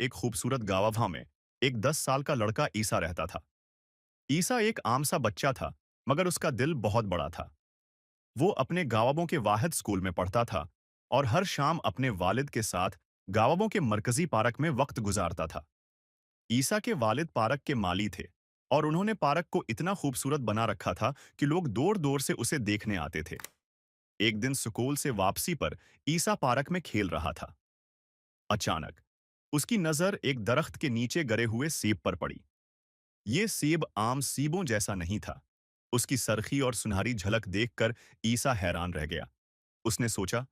एक खूबसूरत गाँव में एक 10 साल का लड़का ईसा रहता था। ईसा एक आम सा बच्चा था, मगर उसका दिल बहुत बड़ा था। वो अपने गाँवों के वाहिद स्कूल में पढ़ता था और हर शाम अपने वालिद के साथ गाँवों के मरकजी पार्क में वक्त गुजारता था। ईसा के वालिद पार्क के माली थे और उन्होंने पार्क को इतना खूबसूरत बना रखा था कि लोग दूर-दूर से उसे देखने आते थे। एक दिन स्कूल से वापसी पर ईसा पार्क में खेल रहा था। अचानक उसकी नजर एक दरख्त के नीचे गिरे हुए सेब पर पड़ी। ये सेब आम सीबों जैसा नहीं था। उसकी सरखी और सुनहरी झलक देखकर ईसा हैरान रह गया। उसने सोचा,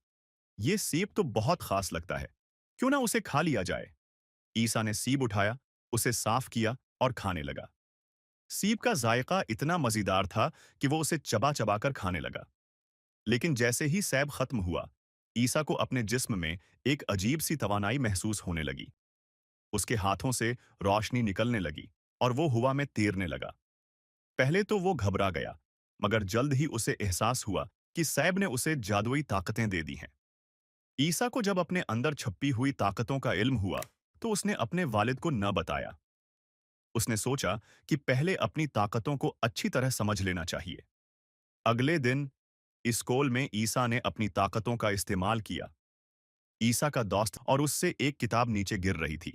ये सेब तो बहुत खास लगता है, क्यों ना उसे खा लिया जाए। ईसा ने सेब उठाया, उसे साफ किया और खाने लगा। सेब का जायका इतना मजेदार था कि वो उसे चबा चबा कर खाने लगा। लेकिन जैसे ही सेब खत्म हुआ, ईसा को अपने जिस्म में एक अजीब सी तवानाई महसूस होने लगी। उसके हाथों से रोशनी निकलने लगी और वो हवा में तैरने लगा। पहले तो वो घबरा गया, मगर जल्द ही उसे एहसास हुआ कि सैब ने उसे जादुई ताकतें दे दी हैं। ईसा को जब अपने अंदर छुपी हुई ताकतों का इल्म हुआ, तो उसने अपने वालिद को न बताया। उसने सोचा कि पहले अपनी ताकतों को अच्छी तरह समझ लेना चाहिए। अगले दिन स्कूल में ईसा ने अपनी ताकतों का इस्तेमाल किया। ईसा का दोस्त और उससे एक किताब नीचे गिर रही थी।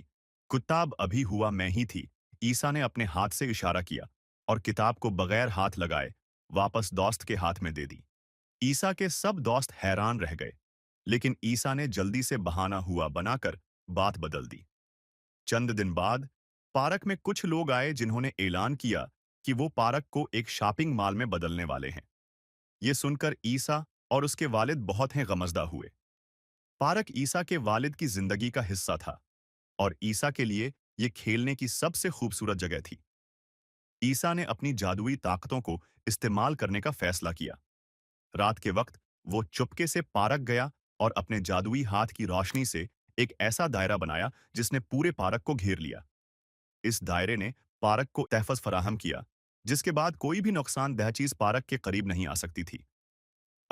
किताब अभी हुआ मैं ही थी। ईसा ने अपने हाथ से इशारा किया और किताब को बगैर हाथ लगाए वापस दोस्त के हाथ में दे दी। ईसा के सब दोस्त हैरान रह गए, लेकिन ईसा ने जल्दी से बहाना हुआ बनाकर बात बदल दी। चंद दिन बाद पार्क में कुछ लोग आए जिन्होंने ऐलान किया कि वो पार्क को एक शॉपिंग मॉल में बदलने वाले हैं। ये सुनकर ईसा और उसके वालिद बहुत हैं गमज़दा हुए। पार्क ईसा के वालिद की जिंदगी का हिस्सा था और ईसा के लिए ये खेलने की सबसे खूबसूरत जगह थी। ईसा ने अपनी जादुई ताकतों को इस्तेमाल करने का फैसला किया। रात के वक्त वो चुपके से पार्क गया और अपने जादुई हाथ की रोशनी से एक ऐसा दायरा बनाया जिसने पूरे पार्क को घेर लिया। इस दायरे ने पार्क को तहफ़्फ़ुज़ फराहम किया, जिसके बाद कोई भी नुकसानदेह चीज़ पार्क के करीब नहीं आ सकती थी।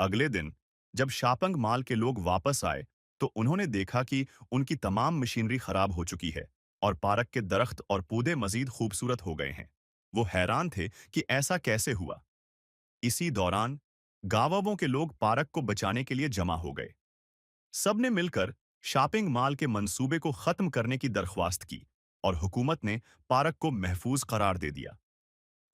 अगले दिन जब शॉपिंग मॉल के लोग वापस आए, तो उन्होंने देखा कि उनकी तमाम मशीनरी खराब हो चुकी है और पार्क के दरख्त और पौधे मजीद खूबसूरत हो गए हैं। वो हैरान थे कि ऐसा कैसे हुआ। इसी दौरान गाँवों के लोग पार्क को बचाने के लिए जमा हो गए। सबने मिलकर शॉपिंग मॉल के मंसूबे को खत्म करने की दरख्वास्त की और हुकूमत ने पार्क को महफूज करार दे दिया।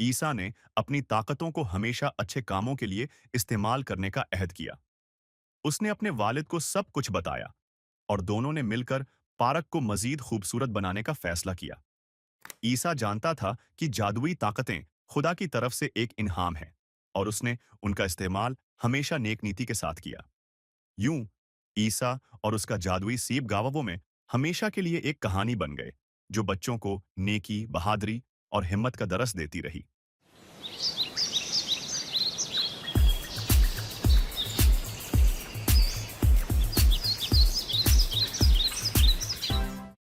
ईसा ने अपनी ताकतों को हमेशा अच्छे कामों के लिए इस्तेमाल करने का अहद किया। उसने अपने वालिद को सब कुछ बताया और दोनों ने मिलकर पार्क को मजीद खूबसूरत बनाने का फैसला किया। ईसा जानता था कि जादुई ताकतें खुदा की तरफ से एक इनाम है और उसने उनका इस्तेमाल हमेशा नेक नीति के साथ किया। यूं ईसा और उसका जादुई सीब गाँवों में हमेशा के लिए एक कहानी बन गए, जो बच्चों को नेकी, बहादुरी और हिम्मत का दरस देती रही।